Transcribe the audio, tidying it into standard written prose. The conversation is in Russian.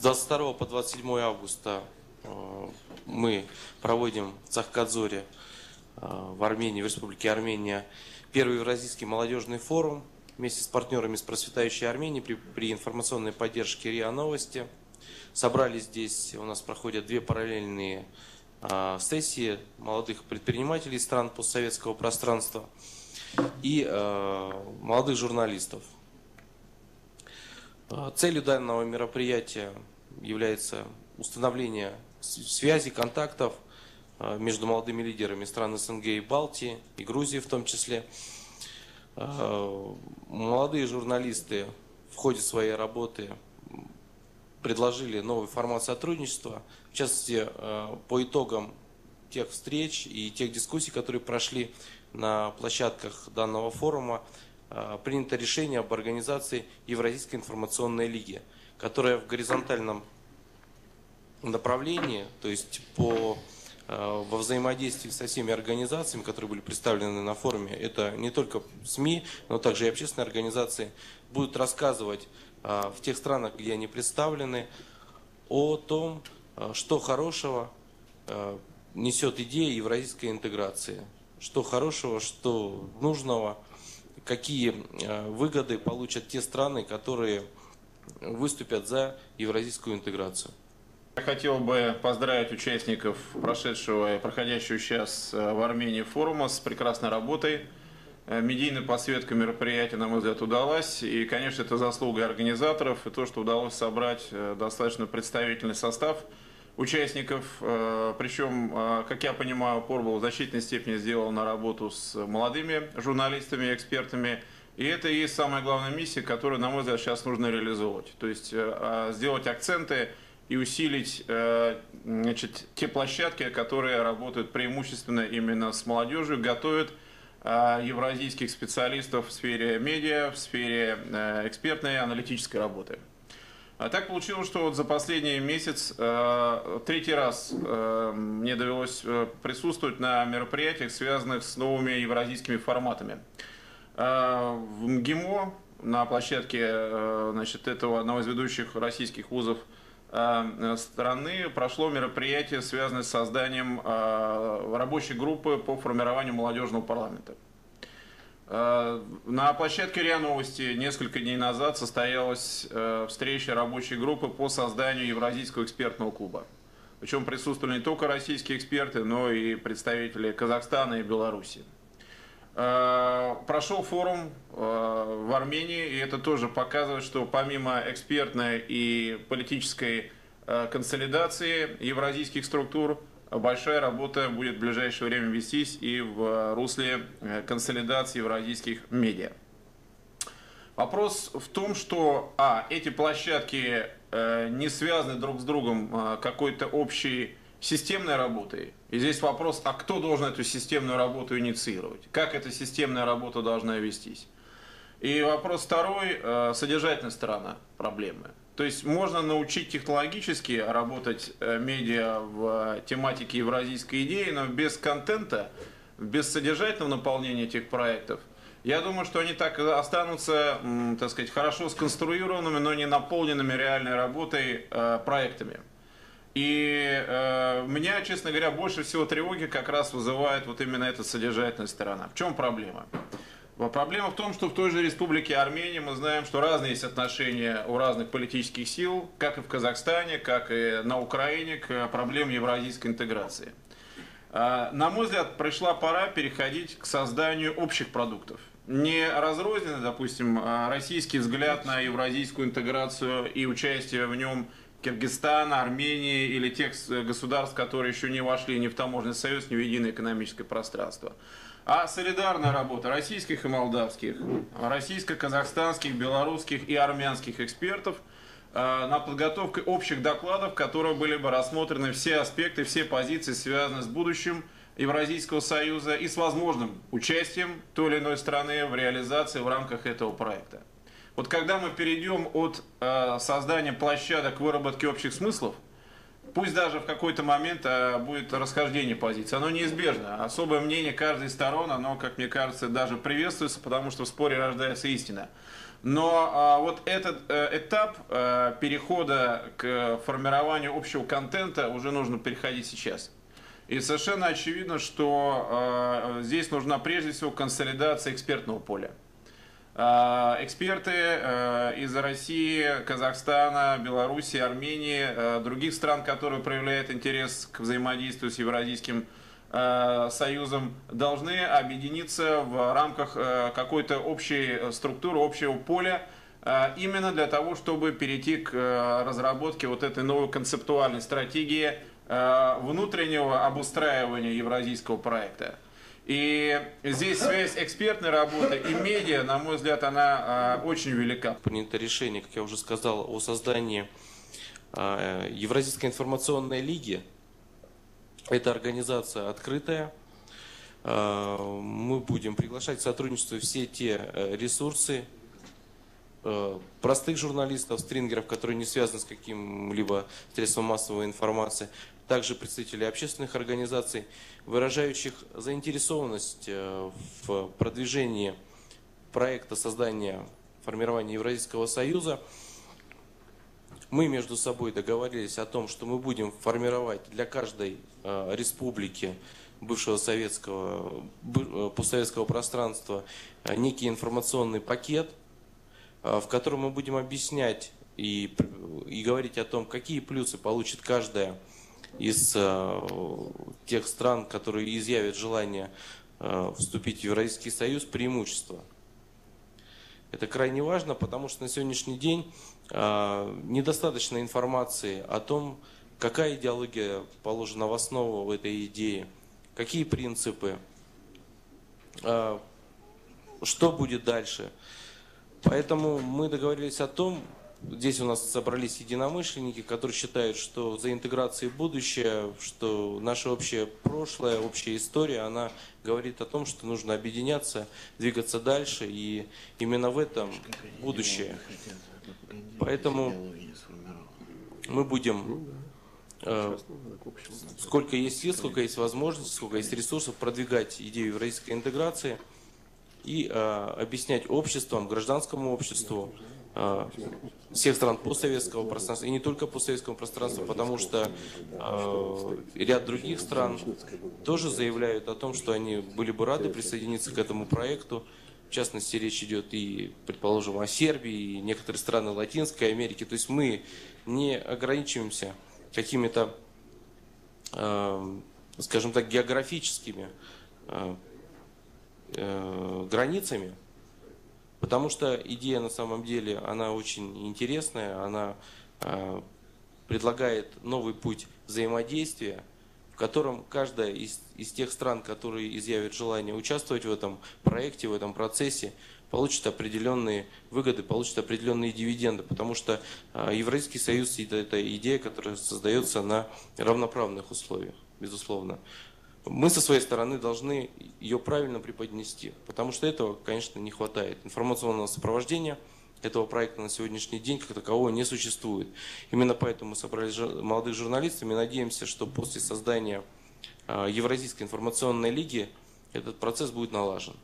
22 по 27 августа мы проводим в Цахкадзоре в Армении, в Республике Армения, первый Евразийский молодежный форум вместе с партнерами из процветающей Армении при информационной поддержке РИА Новости. Собрались здесь, у нас проходят две параллельные сессии молодых предпринимателей стран постсоветского пространства и молодых журналистов. Целью данного мероприятия является установление связи, контактов между молодыми лидерами стран СНГ и Балтии, и Грузии в том числе. Молодые журналисты в ходе своей работы предложили новый формат сотрудничества, в частности, по итогам тех встреч и тех дискуссий, которые прошли на площадках данного форума, принято решение об организации Евразийской информационной лиги, которая в горизонтальном направлении, то есть во взаимодействии со всеми организациями, которые были представлены на форуме, это не только СМИ, но также и общественные организации, будут рассказывать в тех странах, где они представлены, о том, что хорошего несет идея евразийской интеграции, что хорошего, что нужного, какие выгоды получат те страны, которые выступят за евразийскую интеграцию. Я хотел бы поздравить участников прошедшего и проходящего сейчас в Армении форума с прекрасной работой. Медийная подсветка мероприятия, на мой взгляд, удалась. И, конечно, это заслуга организаторов и то, что удалось собрать достаточно представительный состав участников. Причем, как я понимаю, Порбл в значительной степени сделал на работу с молодыми журналистами и экспертами. И это и есть самая главная миссия, которую, на мой взгляд, сейчас нужно реализовывать. То есть сделать акценты и усилить те площадки, которые работают преимущественно именно с молодежью, готовят евразийских специалистов в сфере медиа, в сфере экспертной аналитической работы. А так получилось, что вот за последний месяц третий раз мне довелось присутствовать на мероприятиях, связанных с новыми евразийскими форматами. В МГИМО, на площадке этого одного из ведущих российских вузов страны, прошло мероприятие, связанное с созданием рабочей группы по формированию молодежного парламента. На площадке РИА Новости несколько дней назад состоялась встреча рабочей группы по созданию Евразийского экспертного клуба. Причем присутствовали не только российские эксперты, но и представители Казахстана и Беларуси. Прошел форум в Армении, и это тоже показывает, что помимо экспертной и политической консолидации евразийских структур, большая работа будет в ближайшее время вестись и в русле консолидации евразийских медиа. Вопрос в том, что эти площадки не связаны друг с другом какой-то общей системной работой. И здесь вопрос, кто должен эту системную работу инициировать? Как эта системная работа должна вестись? И вопрос второй, содержательная сторона проблемы. То есть можно научить технологически работать медиа в тематике евразийской идеи, но без контента, без содержательного наполнения этих проектов, я думаю, что они так и останутся, так сказать, хорошо сконструированными, но не наполненными реальной работой проектами. И меня, честно говоря, больше всего тревоги как раз вызывает вот именно эта содержательная сторона. В чем проблема? Проблема в том, что в той же Республике Армения мы знаем, что разные есть отношения у разных политических сил, как и в Казахстане, как и на Украине, к проблеме евразийской интеграции. На мой взгляд, пришла пора переходить к созданию общих продуктов. Не разрозненный, допустим, российский взгляд на евразийскую интеграцию и участие в нем Киргизстана, Армении или тех государств, которые еще не вошли ни в таможенный союз, ни в единое экономическое пространство. А солидарная работа российских и молдавских, российско-казахстанских, белорусских и армянских экспертов на подготовку общих докладов, в которых были бы рассмотрены все аспекты, все позиции, связанные с будущим Евразийского союза и с возможным участием той или иной страны в реализации в рамках этого проекта. Вот когда мы перейдем от создания площадок выработки общих смыслов, пусть даже в какой-то момент будет расхождение позиций, оно неизбежно. Особое мнение каждой из сторон, оно, как мне кажется, даже приветствуется, потому что в споре рождается истина. Но вот этот этап перехода к формированию общего контента уже нужно переходить сейчас. И совершенно очевидно, что здесь нужна прежде всего консолидация экспертного поля. Эксперты из России, Казахстана, Белоруссии, Армении, других стран, которые проявляют интерес к взаимодействию с Евразийским Союзом, должны объединиться в рамках какой-то общей структуры, общего поля, именно для того, чтобы перейти к разработке вот этой новой концептуальной стратегии внутреннего обустраивания евразийского проекта. И здесь связь экспертной работы и медиа, на мой взгляд, она очень велика. Принято решение, как я уже сказал, о создании Евразийской информационной лиги. Эта организация открытая. Мы будем приглашать к сотрудничеству все те ресурсы, простых журналистов, стрингеров, которые не связаны с каким-либо средством массовой информации, также представителей общественных организаций, выражающих заинтересованность в продвижении проекта создания, формирования Евразийского союза. Мы между собой договорились о том, что мы будем формировать для каждой республики бывшего постсоветского пространства некий информационный пакет, в котором мы будем объяснять и говорить о том, какие плюсы получит каждая из тех стран, которые изъявят желание вступить в Евразийский союз, преимущества. Это крайне важно, потому что на сегодняшний день недостаточно информации о том, какая идеология положена в основу этой идеи, какие принципы, что будет дальше. Поэтому мы договорились о том, здесь у нас собрались единомышленники, которые считают, что за интеграцией будущее, что наше общее прошлое, общая история, она говорит о том, что нужно объединяться, двигаться дальше, и именно в этом будущее. Поэтому мы будем, сколько есть сил, сколько есть возможностей, сколько есть ресурсов, продвигать идею евразийской интеграции и объяснять обществам, гражданскому обществу всех стран постсоветского пространства, и не только постсоветского пространства, потому что ряд других стран тоже заявляют о том, что они были бы рады присоединиться к этому проекту. В частности, речь идет и, предположим, о Сербии, и некоторые страны Латинской Америки. То есть мы не ограничиваемся какими-то, скажем так, географическими границами, потому что идея на самом деле, она очень интересная, она предлагает новый путь взаимодействия, в котором каждая из тех стран, которые изъявят желание участвовать в этом проекте, в этом процессе, получит определенные выгоды, получит определенные дивиденды, потому что Евразийский союз – это идея, которая создается на равноправных условиях, безусловно. Мы со своей стороны должны ее правильно преподнести, потому что этого, конечно, не хватает. Информационного сопровождения этого проекта на сегодняшний день как такового не существует. Именно поэтому мы собрали молодых журналистов и надеемся, что после создания Евразийской информационной лиги этот процесс будет налажен.